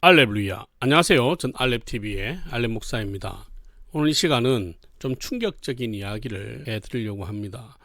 알렙루야. 안녕하세요. 전 알렙TV의 알렙 목사입니다. 오늘 이 시간은 좀 충격적인 이야기를 해드리려고 합니다.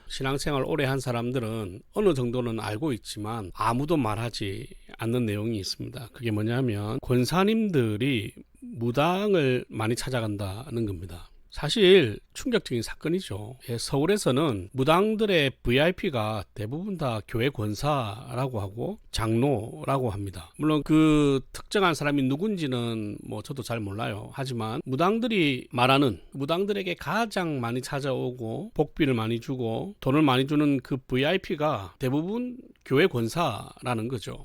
신앙생활 오래 한 사람들은 어느 정도는 알고 있지만 아무도 말하지 않는 내용이 있습니다. 그게 뭐냐면 권사님들이 무당을 많이 찾아간다는 겁니다. 사실 충격적인 사건이죠. 서울에서는 무당들의 VIP가 대부분 다 교회 권사라고 하고 장로라고 합니다. 물론 그 특정한 사람이 누군지는 저도 잘 몰라요. 하지만 무당들이 말하는 무당들에게 가장 많이 찾아오고 복비를 많이 주고 돈을 많이 주는 그 VIP가 대부분 교회 권사라는 거죠.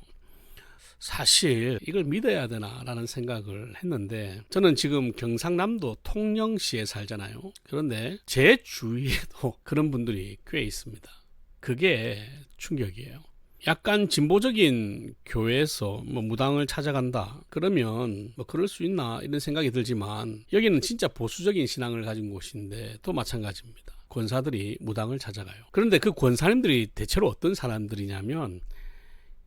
사실 이걸 믿어야 되나라는 생각을 했는데, 저는 지금 경상남도 통영시에 살잖아요. 그런데 제 주위에도 그런 분들이 꽤 있습니다. 그게 충격이에요. 약간 진보적인 교회에서 무당을 찾아간다 그러면 그럴 수 있나 이런 생각이 들지만, 여기는 진짜 보수적인 신앙을 가진 곳인데 또 마찬가지입니다. 권사들이 무당을 찾아가요. 그런데 그 권사님들이 대체로 어떤 사람들이냐면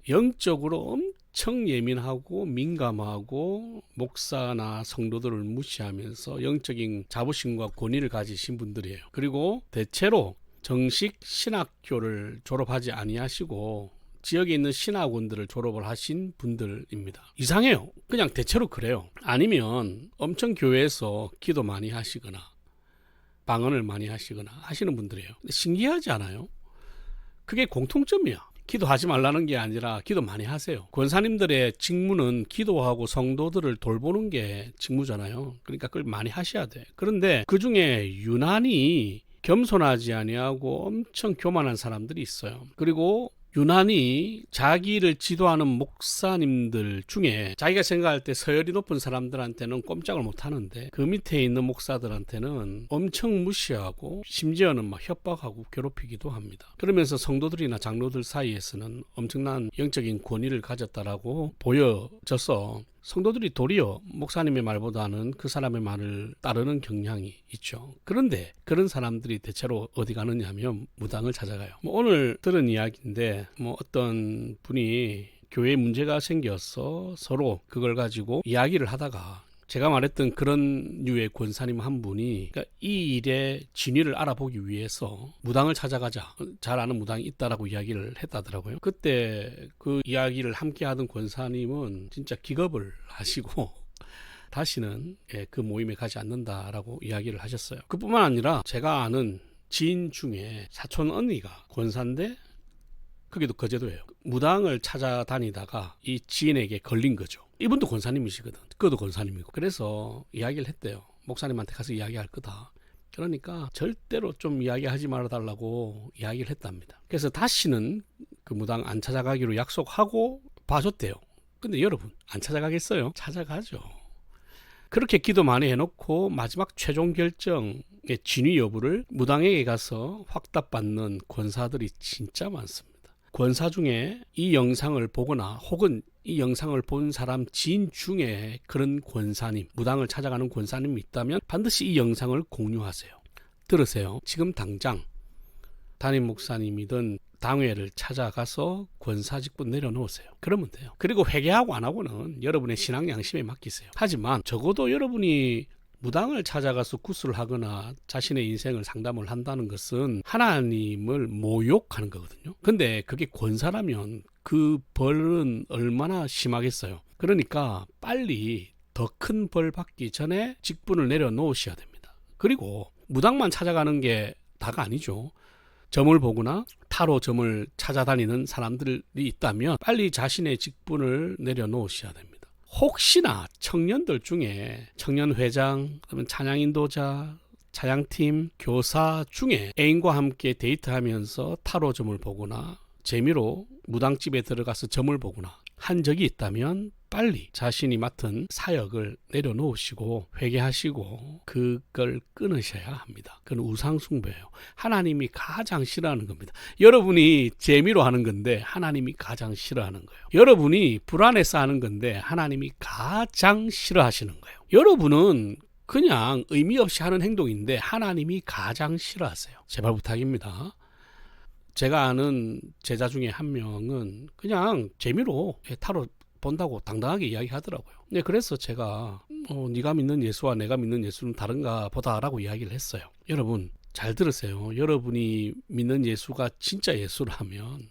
영적으로 엄청 예민하고 민감하고 목사나 성도들을 무시하면서 영적인 자부심과 권위를 가지신 분들이에요. 그리고 대체로 정식 신학교를 졸업하지 아니하시고 지역에 있는 신학원들을 졸업을 하신 분들입니다. 이상해요. 그냥 대체로 그래요. 아니면 엄청 교회에서 기도 많이 하시거나 방언을 많이 하시거나 하시는 분들이에요. 근데 신기하지 않아요? 그게 공통점이야. 기도하지 말라는 게 아니라 기도 많이 하세요. 권사님들의 직무는 기도하고 성도들을 돌보는 게 직무잖아요. 그러니까 그걸 많이 하셔야 돼. 그런데 그 중에 유난히 겸손하지 아니하고 엄청 교만한 사람들이 있어요. 그리고 유난히 자기를 지도하는 목사님들 중에 자기가 생각할 때 서열이 높은 사람들한테는 꼼짝을 못 하는데, 그 밑에 있는 목사들한테는 엄청 무시하고 심지어는 막 협박하고 괴롭히기도 합니다. 그러면서 성도들이나 장로들 사이에서는 엄청난 영적인 권위를 가졌다라고 보여져서 성도들이 도리어 목사님의 말보다는 그 사람의 말을 따르는 경향이 있죠. 그런데 그런 사람들이 대체로 어디 가느냐 하면 무당을 찾아가요. 오늘 들은 이야기인데, 어떤 분이 교회에 문제가 생겨서 서로 그걸 가지고 이야기를 하다가 제가 말했던 그런 류의 권사님 한 분이 이 일의 진위를 알아보기 위해서 무당을 찾아가자, 잘 아는 무당이 있다라고 이야기를 했다더라고요. 그때 그 이야기를 함께 하던 권사님은 진짜 기겁을 하시고 다시는 그 모임에 가지 않는다라고 이야기를 하셨어요. 그뿐만 아니라 제가 아는 지인 중에 사촌 언니가 권사인데 거기도 거제도예요. 무당을 찾아다니다가 이 지인에게 걸린 거죠. 이분도 권사님이시거든. 그것도 권사님이고. 그래서 이야기를 했대요. 목사님한테 가서 이야기할 거다. 그러니까 절대로 좀 이야기하지 말아달라고 이야기를 했답니다. 그래서 다시는 그 무당 안 찾아가기로 약속하고 봐줬대요. 근데 여러분, 안 찾아가겠어요? 찾아가죠. 그렇게 기도 많이 해놓고 마지막 최종 결정의 진위 여부를 무당에게 가서 확답받는 권사들이 진짜 많습니다. 권사 중에 이 영상을 보거나 혹은 이 영상을 본 사람 지인 중에 그런 권사님, 무당을 찾아가는 권사님이 있다면 반드시 이 영상을 공유하세요. 들으세요. 지금 당장 담임 목사님이든 당회를 찾아가서 권사 직분 내려놓으세요. 그러면 돼요. 그리고 회개하고 안 하고는 여러분의 신앙 양심에 맡기세요. 하지만 적어도 여러분이 무당을 찾아가서 구슬을 하거나 자신의 인생을 상담을 한다는 것은 하나님을 모욕하는 거거든요. 근데 그게 권사라면 그 벌은 얼마나 심하겠어요. 그러니까 빨리 더 큰 벌 받기 전에 직분을 내려놓으셔야 됩니다. 그리고 무당만 찾아가는 게 다가 아니죠. 점을 보거나 타로 점을 찾아다니는 사람들이 있다면 빨리 자신의 직분을 내려놓으셔야 됩니다. 혹시나 청년들 중에 청년회장, 찬양 인도자, 찬양팀, 교사 중에 애인과 함께 데이트하면서 타로 점을 보거나 재미로 무당집에 들어가서 점을 보거나 한 적이 있다면 빨리 자신이 맡은 사역을 내려놓으시고 회개하시고 그걸 끊으셔야 합니다. 그건 우상숭배예요. 하나님이 가장 싫어하는 겁니다. 여러분이 재미로 하는 건데 하나님이 가장 싫어하는 거예요. 여러분이 불안해서 하는 건데 하나님이 가장 싫어하시는 거예요. 여러분은 그냥 의미 없이 하는 행동인데 하나님이 가장 싫어하세요. 제발 부탁입니다. 제가 아는 제자 중에 한 명은 그냥 재미로 타로 본다고 당당하게 이야기하더라고요. 네, 그래서 제가 네가 믿는 예수와 내가 믿는 예수는 다른가 보다라고 이야기를 했어요. 여러분 잘 들으세요. 여러분이 믿는 예수가 진짜 예수라면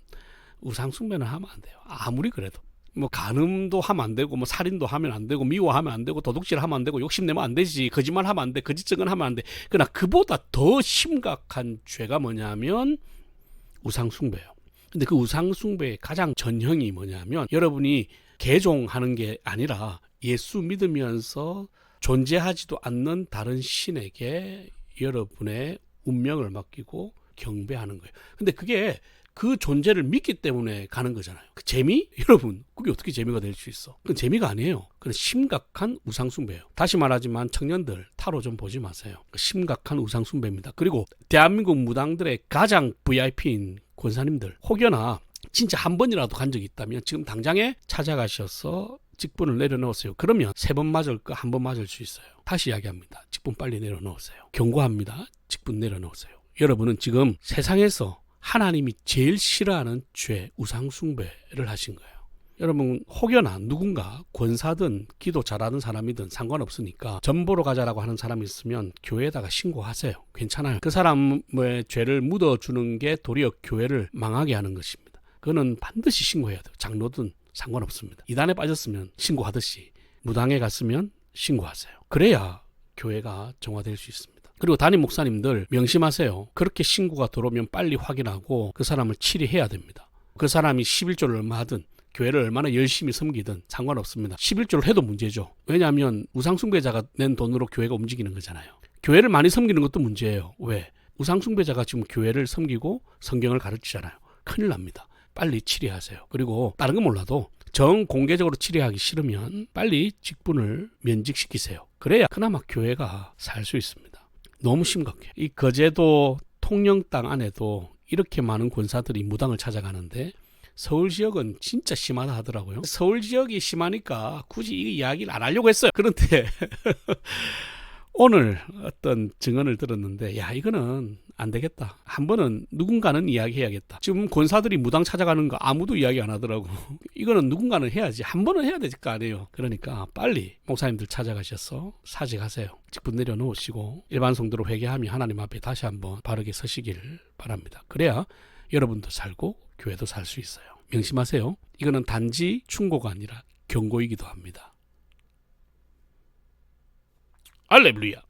우상 숭배는 하면 안 돼요. 아무리 그래도. 뭐 간음도 하면 안 되고 뭐 살인도 하면 안 되고 미워하면 안 되고 도둑질하면 안 되고 욕심내면 안 되지. 거짓말하면 안 돼. 거짓증언 하면 안 돼. 그러나 그보다 더 심각한 죄가 뭐냐면 우상 숭배예요. 근데 그 우상 숭배의 가장 전형이 뭐냐면 여러분이 개종하는 게 아니라 예수 믿으면서 존재하지도 않는 다른 신에게 여러분의 운명을 맡기고 경배하는 거예요. 근데 그게 그 존재를 믿기 때문에 가는 거잖아요. 그 재미? 여러분 그게 어떻게 재미가 될 수 있어? 그건 재미가 아니에요. 그건 심각한 우상 숭배예요. 다시 말하지만 청년들 타로 좀 보지 마세요. 심각한 우상 숭배입니다. 그리고 대한민국 무당들의 가장 VIP인 권사님들 혹여나 진짜 한 번이라도 간 적이 있다면 지금 당장에 찾아가셔서 직분을 내려놓으세요. 그러면 3번 맞을 거 1번 맞을 수 있어요. 다시 이야기합니다. 직분 빨리 내려놓으세요. 경고합니다. 직분 내려놓으세요. 여러분은 지금 세상에서 하나님이 제일 싫어하는 죄 우상 숭배를 하신 거예요. 여러분 혹여나 누군가 권사든 기도 잘하는 사람이든 상관없으니까 전 보러 가자라고 하는 사람이 있으면 교회에다가 신고하세요. 괜찮아요. 그 사람의 죄를 묻어주는 게 도리어 교회를 망하게 하는 것입니다. 그거는 반드시 신고해야 돼요. 장로든 상관없습니다. 이단에 빠졌으면 신고하듯이 무당에 갔으면 신고하세요. 그래야 교회가 정화될 수 있습니다. 그리고 담임 목사님들 명심하세요. 그렇게 신고가 들어오면 빨리 확인하고 그 사람을 치리해야 됩니다. 그 사람이 11조를 얼마 하든 교회를 얼마나 열심히 섬기든 상관없습니다. 11조를 해도 문제죠. 왜냐하면 우상숭배자가 낸 돈으로 교회가 움직이는 거잖아요. 교회를 많이 섬기는 것도 문제예요. 왜? 우상숭배자가 지금 교회를 섬기고 성경을 가르치잖아요. 큰일 납니다. 빨리 치리하세요. 그리고 다른 건 몰라도 정 공개적으로 치리하기 싫으면 빨리 직분을 면직시키세요. 그래야 그나마 교회가 살 수 있습니다. 너무 심각해. 이 거제도 통영 땅 안에도 이렇게 많은 권사들이 무당을 찾아가는데 서울 지역은 진짜 심하다 하더라고요. 서울 지역이 심하니까 굳이 이 이야기를 안 하려고 했어요. 그런데 오늘 어떤 증언을 들었는데 야 이거는 안 되겠다. 한 번은 누군가는 이야기해야겠다. 지금 권사들이 무당 찾아가는 거 아무도 이야기 안 하더라고. 이거는 누군가는 해야지. 한 번은 해야 될 거 아니에요. 그러니까 빨리 목사님들 찾아가셔서 사직하세요. 직분 내려놓으시고 일반 성도로 회개하며 하나님 앞에 다시 한번 바르게 서시길 바랍니다. 그래야 여러분도 살고 교회도 살 수 있어요. 명심하세요. 이거는 단지 충고가 아니라 경고이기도 합니다. 할렐루야.